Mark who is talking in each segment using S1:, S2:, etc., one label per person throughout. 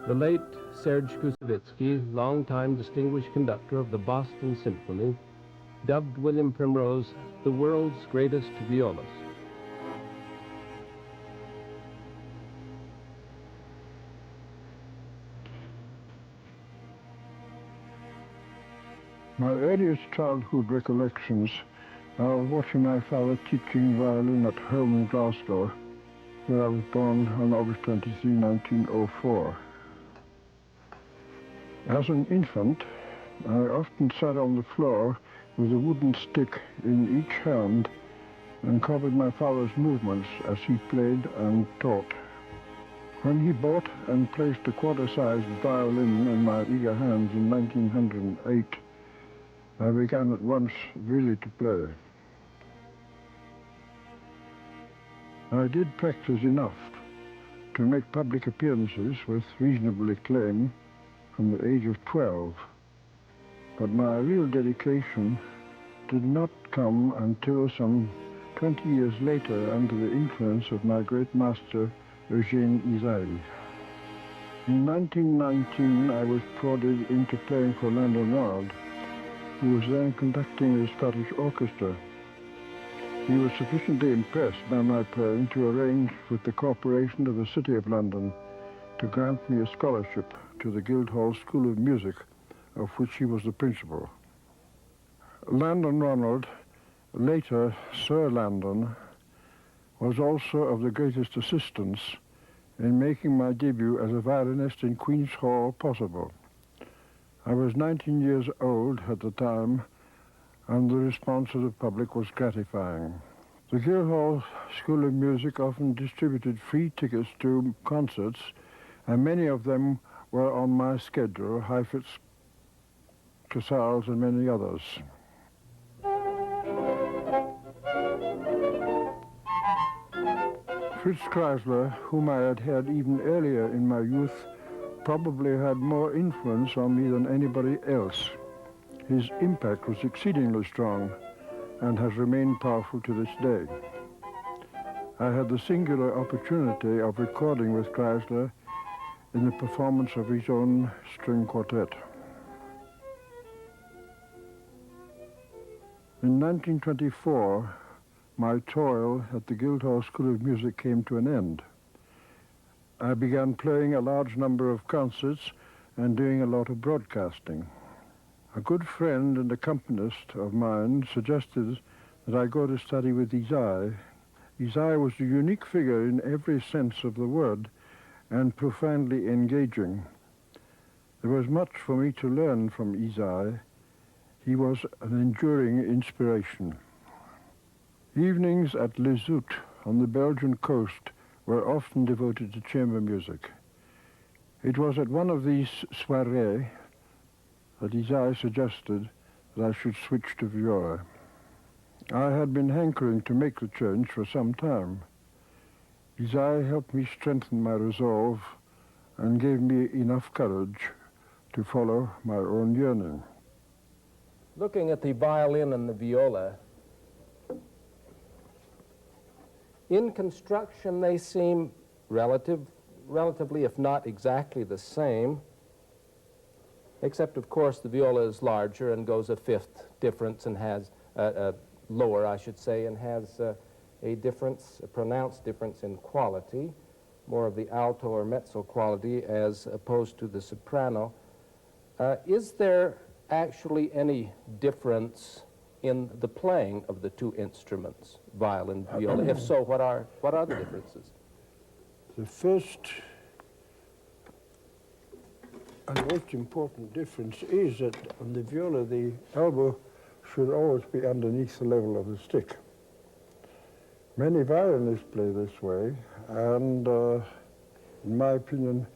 S1: The late Serge Koussevitzky, longtime distinguished conductor of the Boston Symphony, dubbed William Primrose the world's greatest violist.
S2: My earliest childhood recollections are of watching my father teaching violin at home in Glasgow, where I was born on August 23, 1904. As an infant, I often sat on the floor with a wooden stick in each hand and copied my father's movements as he played and taught. When he bought and placed a quarter-sized violin in my eager hands in 1908, I began at once really to play. I did practice enough to make public appearances with reasonable acclaim from the age of 12, but my real dedication did not come until some 20 years later under the influence of my great master, Eugène Ysaÿe. In 1919, I was prodded into playing for Landon Ronald, who was then conducting the Scottish Orchestra. He was sufficiently impressed by my playing to arrange with the Corporation of the City of London to grant me a scholarship to the Guildhall School of Music, of which he was the principal. Landon Ronald, later Sir Landon, was also of the greatest assistance in making my debut as a violinist in Queen's Hall possible. I was 19 years old at the time, and the response of the public was gratifying. The Guildhall School of Music often distributed free tickets to concerts, and many of them were on my schedule, Heifetz, Casals, and many others. Fritz Kreisler, whom I had heard even earlier in my youth, probably had more influence on me than anybody else. His impact was exceedingly strong and has remained powerful to this day. I had the singular opportunity of recording with Kreisler in the performance of his own string quartet. In 1924, my toil at the Guildhall School of Music came to an end. I began playing a large number of concerts and doing a lot of broadcasting. A good friend and accompanist of mine suggested that I go to study with Ysaÿe. Ysaÿe was a unique figure in every sense of the word and profoundly engaging. There was much for me to learn from Ysaÿe. He was an enduring inspiration. Evenings at Les Zoutes on the Belgian coast were often devoted to chamber music. It was at one of these soirées that Ysaÿe suggested that I should switch to viola. I had been hankering to make the change for some time. Ysaÿe helped me strengthen my resolve and gave me enough courage to follow my own yearning.
S1: Looking at the violin and the viola, in construction they seem relatively, if not exactly the same, except of course the viola is larger and goes a fifth difference and has lower, I should say, and has a difference, a pronounced difference in quality, more of the alto or mezzo quality as opposed to the soprano. Is there actually any difference in the playing of the two instruments, violin, viola? If so, what are the differences?
S2: The first and most important difference is that on the viola, the elbow should always be underneath the level of the stick. Many violinists play this way, and in my opinion,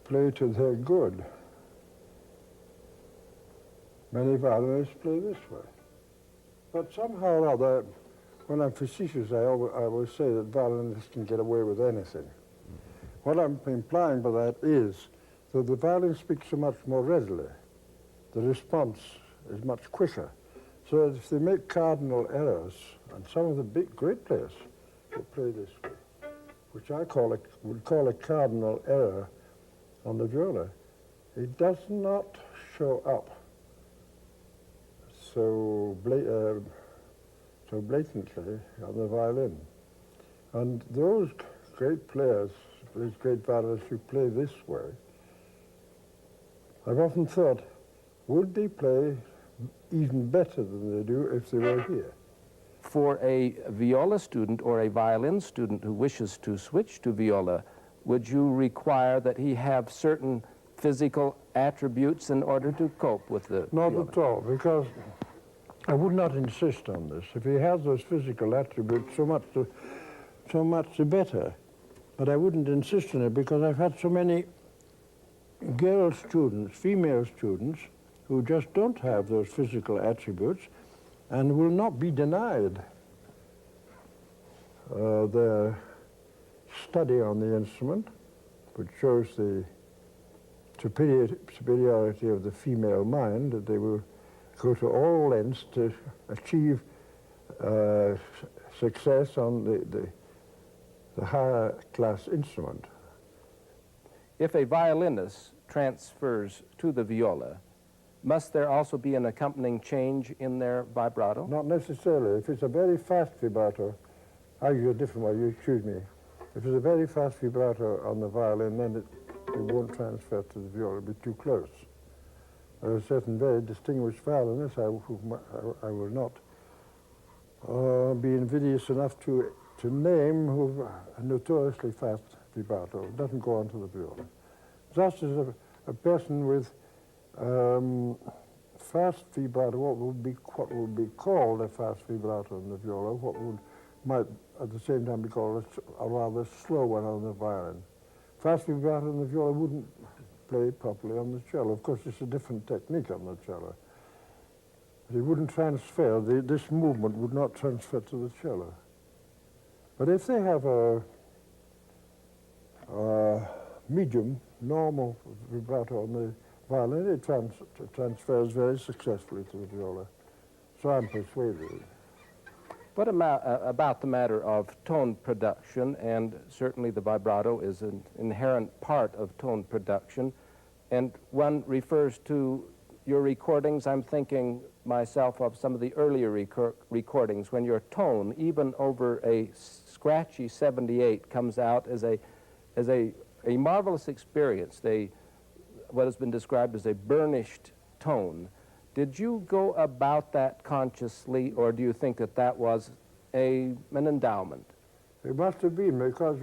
S2: play to their good. Many violinists play this way. But somehow or other, when I'm facetious, I always say that violinists can get away with anything. What I'm implying by that is that the violin speaks so much more readily. The response is much quicker. So that if they make cardinal errors, and some of the great players will play this way, which I would call a cardinal error, on the viola. It does not show up so blatantly on the violin. And those great players, these great violists who play this way, I've often thought, would they play even better than they do if they were here?
S1: For a viola student or a violin student who wishes to switch to viola, would you require that he have certain physical attributes in order to cope with the
S2: Not
S1: viola?
S2: at all, because I would not insist on this. If he has those physical attributes, so much the better. But I wouldn't insist on it because I've had so many girl students, female students, who just don't have those physical attributes and will not be denied their study on the instrument, which shows the superiority of the female mind, that they will go to all lengths to achieve success on the higher class instrument.
S1: If a violinist transfers to the viola, must there also be an accompanying change in their vibrato?
S2: Not necessarily. If it's a very fast vibrato, I'll use a different way, you excuse me. If it's a very fast vibrato on the violin, then it won't transfer to the viola, it'll be too close. There are certain very distinguished violinists I will not be invidious enough to name who have notoriously fast vibrato. It doesn't go on to the viola. Just as a person with fast vibrato, what would be called a fast vibrato on the viola, might at the same time be called a rather slow one on the violin. Fast vibrato on the viola wouldn't play properly on the cello. Of course, it's a different technique on the cello. But it wouldn't transfer, this movement would not transfer to the cello. But if they have a medium, normal vibrato on the violin, it transfers very successfully to the viola. So I'm persuaded.
S1: What about the matter of tone production? And certainly the vibrato is an inherent part of tone production. And one refers to your recordings. I'm thinking myself of some of the earlier recordings when your tone, even over a scratchy 78, comes out as a marvelous experience. What has been described as a burnished tone. Did you go about that consciously, or do you think that that was an endowment?
S2: It must have been, because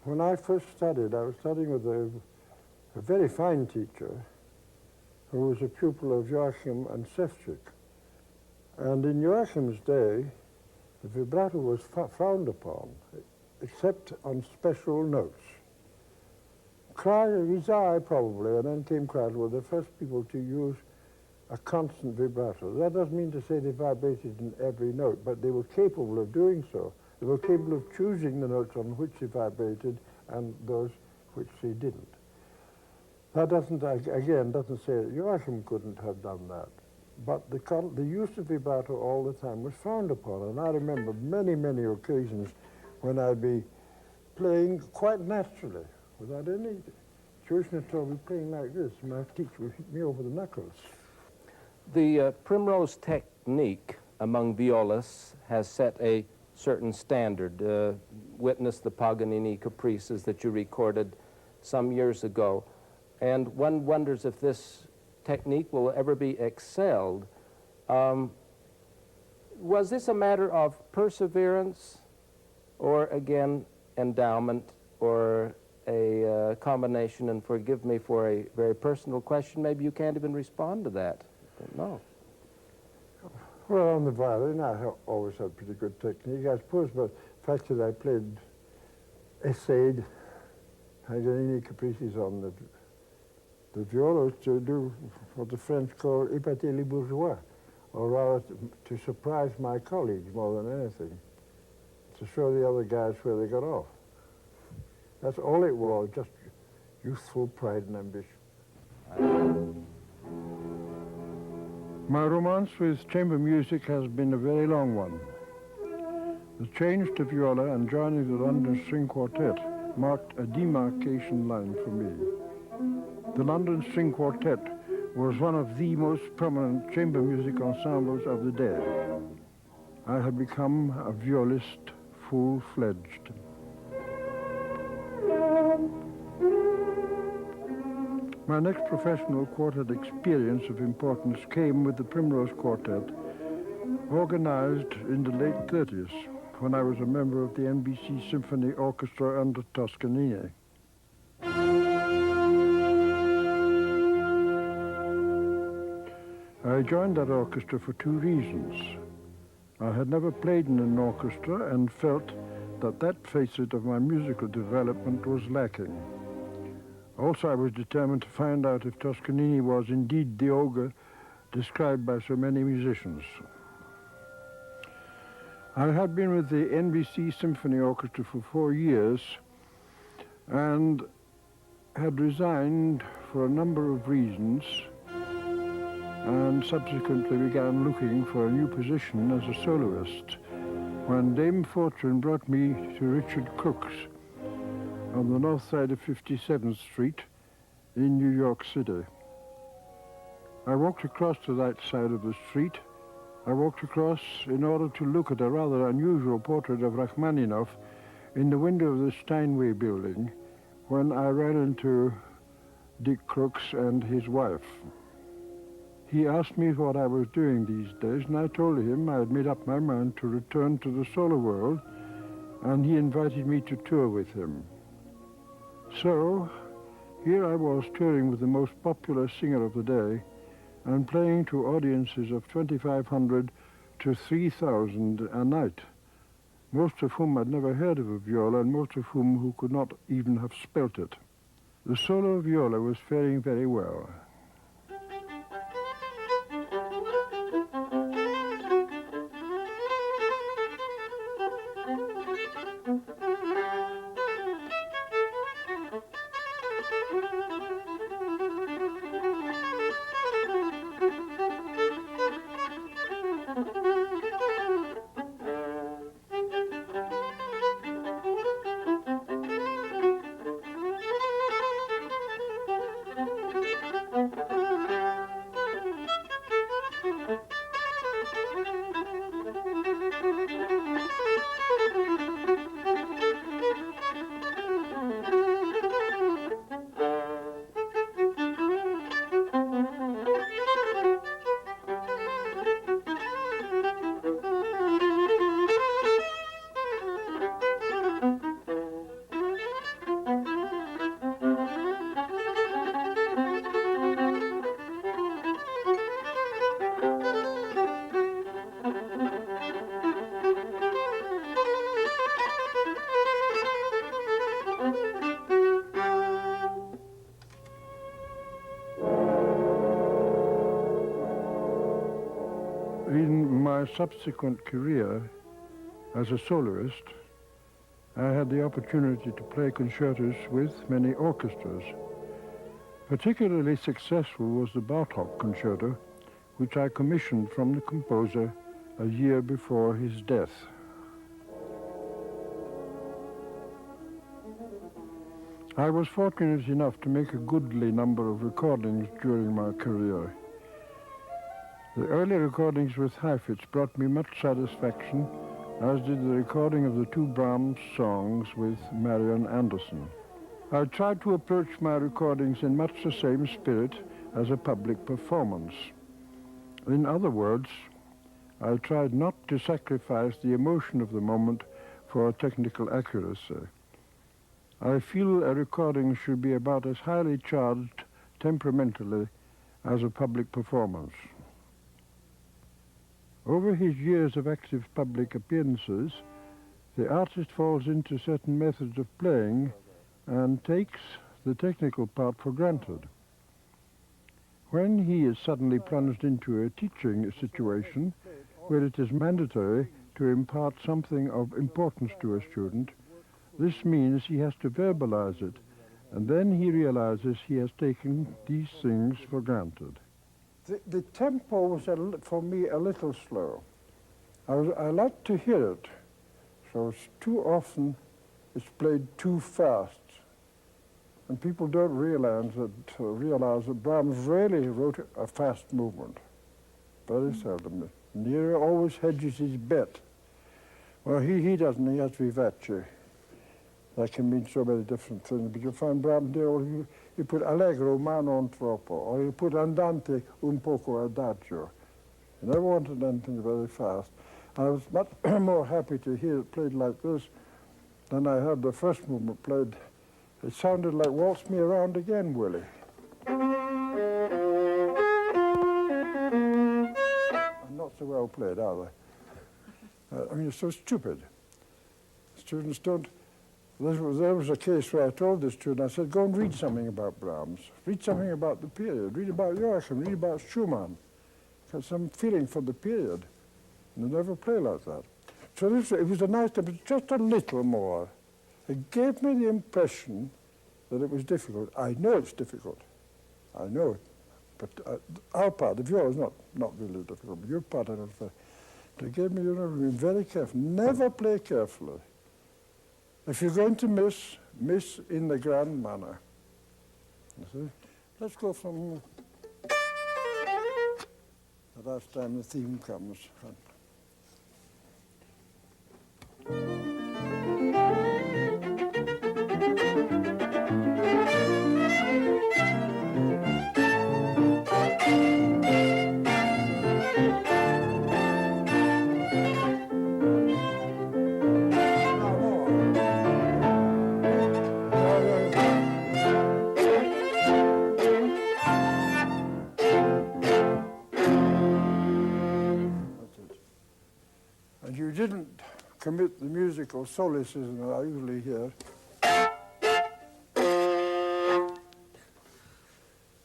S2: when I first studied, I was studying with a very fine teacher who was a pupil of Joachim and Ševčík. And in Joachim's day, the vibrato was frowned upon, except on special notes. Rizai probably, and then came Kreidl, were the first people to use a constant vibrato. That doesn't mean to say they vibrated in every note, but they were capable of doing so. They were capable of choosing the notes on which they vibrated and those which they didn't. That doesn't say that Joachim couldn't have done that. But the use of vibrato all the time was frowned upon, and I remember many, many occasions when I'd be playing quite naturally, without any tuition at all, playing like this, and my teacher would hit me over the knuckles.
S1: The Primrose technique among violists has set a certain standard. Witness the Paganini caprices that you recorded some years ago. And one wonders if this technique will ever be excelled. Was this a matter of perseverance, or again, endowment, or a combination? And forgive me for a very personal question, maybe you can't even respond to that. No.
S2: Well, on the violin, I have always had pretty good technique, I suppose, but the fact that I essayed Paganini caprices on the viola to do what the French call épater les bourgeois, or rather to surprise my colleagues more than anything, to show the other guys where they got off. That's all it was, just youthful pride and ambition. My romance with chamber music has been a very long one. The change to viola and joining the London String Quartet marked a demarcation line for me. The London String Quartet was one of the most prominent chamber music ensembles of the day. I had become a violist full-fledged. My next professional quartet experience of importance came with the Primrose Quartet, organized in the late 30s, when I was a member of the NBC Symphony Orchestra under Toscanini. I joined that orchestra for two reasons. I had never played in an orchestra and felt that that facet of my musical development was lacking. Also, I was determined to find out if Toscanini was indeed the ogre described by so many musicians. I had been with the NBC Symphony Orchestra for 4 years and had resigned for a number of reasons, and subsequently began looking for a new position as a soloist when Dame Fortune brought me to Richard Cook's on the north side of 57th Street in New York City. I walked across to that side of the street. I walked across in order to look at a rather unusual portrait of Rachmaninoff in the window of the Steinway building when I ran into Dick Crooks and his wife. He asked me what I was doing these days, and I told him I had made up my mind to return to the solo world, and he invited me to tour with him. So, here I was touring with the most popular singer of the day and playing to audiences of 2,500 to 3,000 a night, most of whom had never heard of a viola and most of who could not even have spelt it. The solo viola was faring very well. In my subsequent career as a soloist, I had the opportunity to play concertos with many orchestras. Particularly successful was the Bartók concerto, which I commissioned from the composer a year before his death. I was fortunate enough to make a goodly number of recordings during my career. The early recordings with Heifetz brought me much satisfaction, as did the recording of the two Brahms songs with Marian Anderson. I tried to approach my recordings in much the same spirit as a public performance. In other words, I tried not to sacrifice the emotion of the moment for technical accuracy. I feel a recording should be about as highly charged temperamentally as a public performance. Over his years of active public appearances, the artist falls into certain methods of playing and takes the technical part for granted. When he is suddenly plunged into a teaching situation where it is mandatory to impart something of importance to a student, this means he has to verbalize it, and then he realizes he has taken these things for granted. The tempo was, for me, a little slow. I like to hear it, so too often it's played too fast. And people don't realize that Brahms rarely wrote a fast movement. Very seldom. Nero always hedges his bet. Well, he doesn't. He has vivace. That can mean so many different things. But you find Brahms, you put allegro ma non troppo, or you put andante un poco adagio. You never wanted anything very fast. I was much more happy to hear it played like this than I heard the first movement played. It sounded like Waltz Me Around Again, Willie. And not so well played, are they? I mean, it's so stupid. Students don't... There was a case where I told the student, I said, go and read something about Brahms. Read something about the period. Read about Joachim. Read about Schumann. Get some feeling for the period. And they never play like that. So it was a nice, but just a little more. It gave me the impression that it was difficult. I know it's difficult. I know it. But our part, the viola is not really difficult, but your part, I don't know. It gave me, be very careful. Never play carefully. If you're going to miss in the grand manner. You see? Let's go from the last time the theme comes. Didn't commit the musical solecism that I usually hear.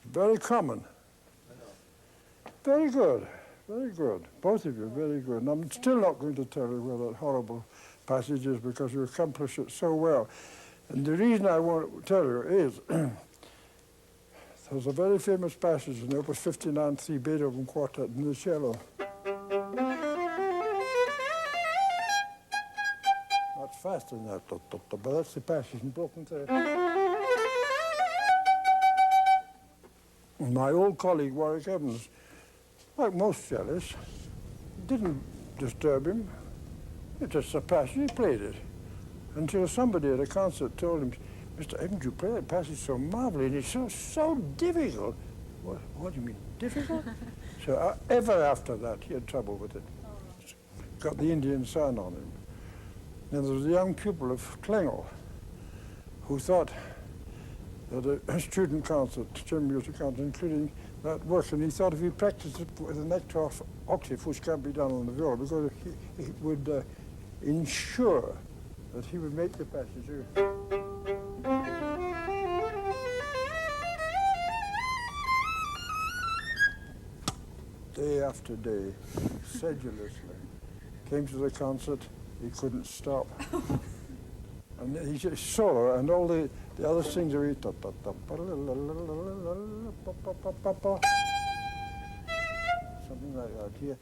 S2: Very common. Very good, very good. Both of you, very good. And I'm still not going to tell you where that horrible passage is because you accomplish it so well. And the reason I want to tell you is there's a very famous passage in Opus 59, C Beethoven Quartet in the cello. Faster than that, but that's the passage in broken third. My old colleague Warwick Evans, like most cellists, didn't disturb him. It's just a passage, he played it. Until somebody at a concert told him, Mr. Evans, you play that passage so marvellously, and it's so difficult. What do you mean, difficult? So ever after that, he had trouble with it. Got the Indian sign on him. And there was a young pupil of Klengel who thought that a student concert, chamber music concert, including that work, and he thought if he practiced it with an extra octave, which can't be done on the viola, because it would ensure that he would make the passage. Day after day, sedulously, came to the concert. He couldn't stop. And he just solo, and all the other things are something like that. Here,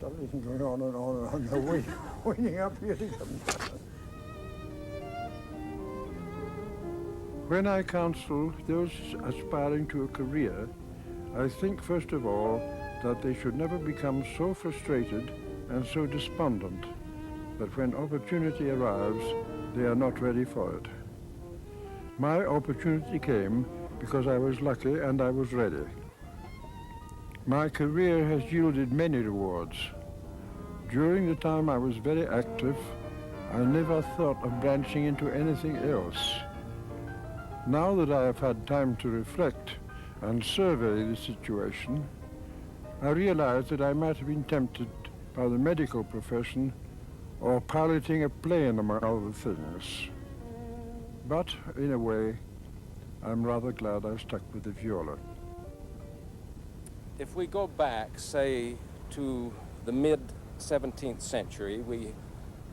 S2: everything going on and on and on. They're waiting up here to come. When I counsel those aspiring to a career, I think first of all that they should never become so frustrated and so despondent that when opportunity arrives, they are not ready for it. My opportunity came because I was lucky and I was ready. My career has yielded many rewards. During the time I was very active, I never thought of branching into anything else. Now that I have had time to reflect and survey the situation, I realize that I might have been tempted by the medical profession or piloting a plane, among other things. But, in a way, I'm rather glad I stuck with the viola.
S1: If we go back, say, to the mid-17th century, we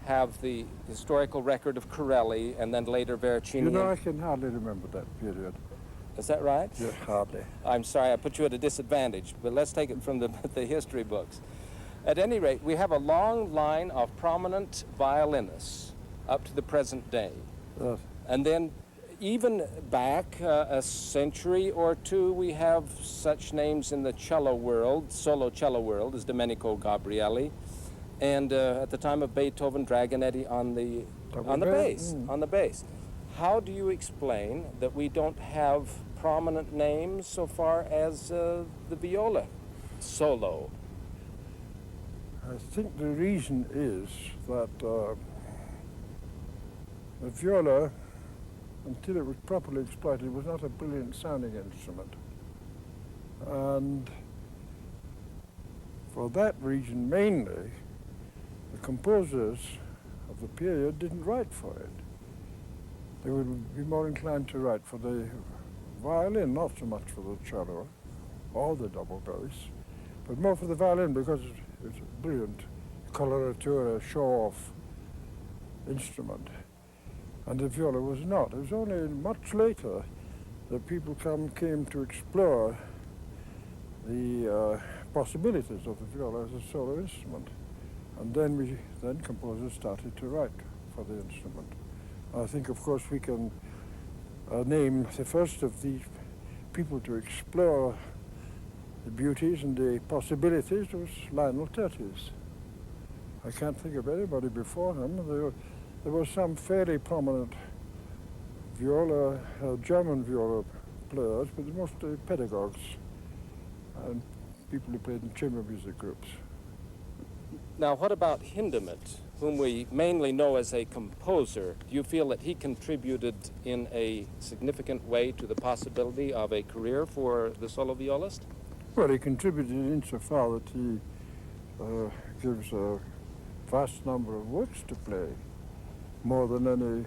S1: have the historical record of Corelli and then later Veracini.
S2: You know, I can hardly remember that period.
S1: Is that right?
S2: Yeah, hardly.
S1: I'm sorry, I put you at a disadvantage, but let's take it from the history books. At any rate, we have a long line of prominent violinists up to the present day.
S2: Yes.
S1: And then even back a century or two, we have such names in the cello world, solo cello world, as Domenico Gabrieli, and at the time of Beethoven, Dragonetti on the bass. How do you explain that we don't have prominent names so far as the viola solo?
S2: I think the reason is that the viola, until it was properly exploited, was not a brilliant sounding instrument. And for that reason mainly, the composers of the period didn't write for it. They would be more inclined to write for the violin, not so much for the cello or the double bass, but more for the violin because it's a brilliant coloratura, show-off instrument. And the viola was not. It was only much later that people came to explore the possibilities of the viola as a solo instrument. And then composers started to write for the instrument. I think, of course, we can name the first of these people to explore the beauties and the possibilities was Lionel Tertius. I can't think of anybody before him. There were some fairly prominent German viola players, but mostly pedagogues and people who played in chamber music groups.
S1: Now, what about Hindemith, whom we mainly know as a composer? Do you feel that he contributed in a significant way to the possibility of a career for the solo violist?
S2: Well, he contributed insofar that he gives a vast number of works to play, more than any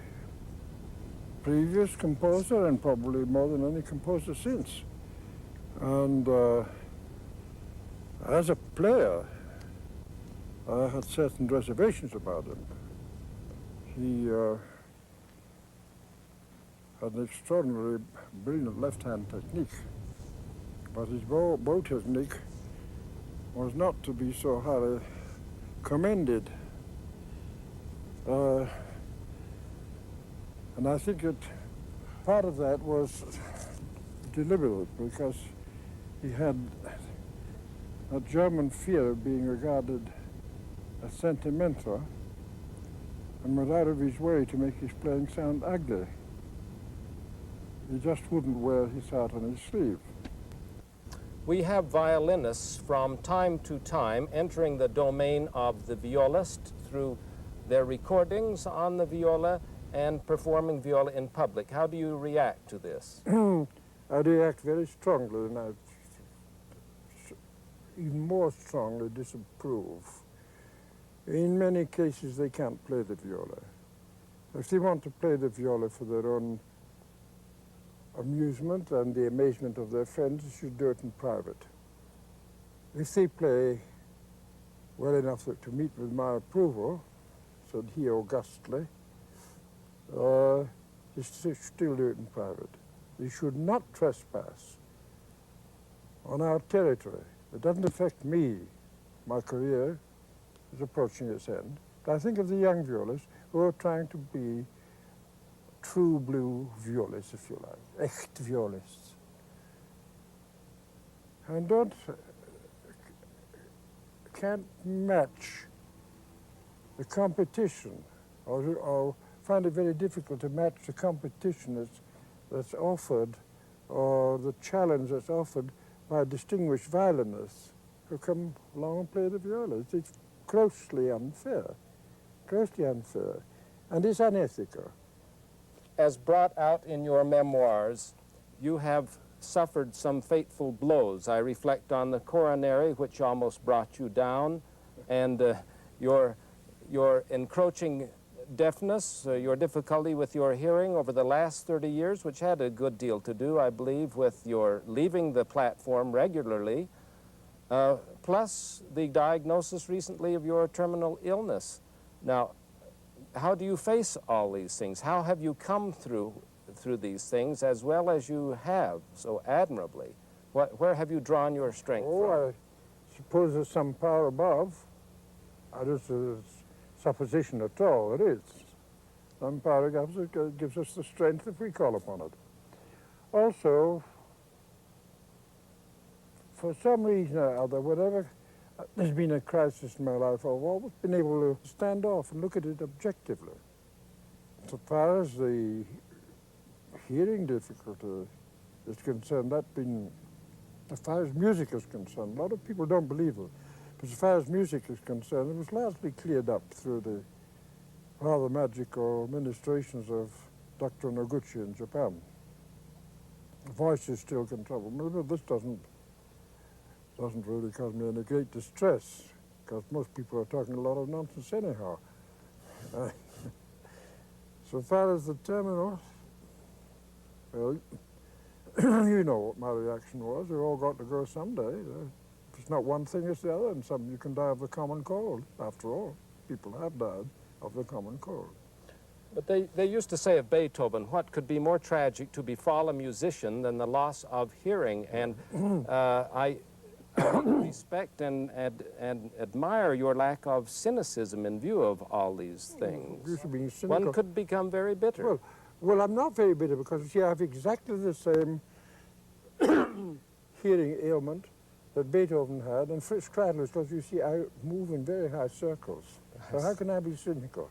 S2: previous composer and probably more than any composer since. And as a player, I had certain reservations about him. He had an extraordinarily brilliant left-hand technique, but his bow technique was not to be so highly commended. And I think that part of that was deliberate because he had a German fear of being regarded as sentimental and went out of his way to make his playing sound ugly. He just wouldn't wear his heart on his sleeve.
S1: We have violinists from time to time entering the domain of the violist through their recordings on the viola and performing viola in public. How do you react to this?
S2: I react very strongly, and I even more strongly disapprove. In many cases, they can't play the viola. If they want to play the viola for their own amusement and the amazement of their friends, they should do it in private. If they play well enough to meet with my approval, said he augustly, they should still do it in private. They should not trespass on our territory. It doesn't affect me. My career is approaching its end. But I think of the young violists who are trying to be true blue violists, if you like, echt violists. And can't match the competition or find it very difficult to match the competition that's offered or the challenge that's offered by distinguished violinists who come along and play the viola. It's grossly unfair, and it's unethical.
S1: As brought out in your memoirs, you have suffered some fateful blows. I reflect on the coronary, which almost brought you down, and your encroaching deafness, your difficulty with your hearing over the last 30 years, which had a good deal to do, I believe, with your leaving the platform regularly, plus the diagnosis recently of your terminal illness. Now, how do you face all these things? How have you come through these things as well as you have so admirably? Where have you drawn your strength from?
S2: I suppose there's some power above. I just supposition at all, it is. and paragraphs, it gives us the strength if we call upon it. Also, for some reason or other, whenever there's been a crisis in my life, I've always been able to stand off and look at it objectively. So far as the hearing difficulty is concerned, that's been, as far as music is concerned, a lot of people don't believe it, but as far as music is concerned, it was largely cleared up through the rather magical ministrations of Dr. Noguchi in Japan. The voice is still controllable, but this doesn't really cause me any great distress, because most people are talking a lot of nonsense anyhow. So far as the terminal, well, you know what my reaction was. We all got to go someday. If it's not one thing, it's the other, and some you can die of the common cold. After all, people have died of the common cold.
S1: But they used to say of Beethoven, what could be more tragic to befall a musician than the loss of hearing? And I respect and admire your lack of cynicism in view of all these things.
S2: You should be cynical.
S1: One could become very bitter.
S2: Well, I'm not very bitter, because you see, I have exactly the same hearing ailment that Beethoven had, and Fritz Kreidler's, because you see, I move in very high circles. So how can I be cynical?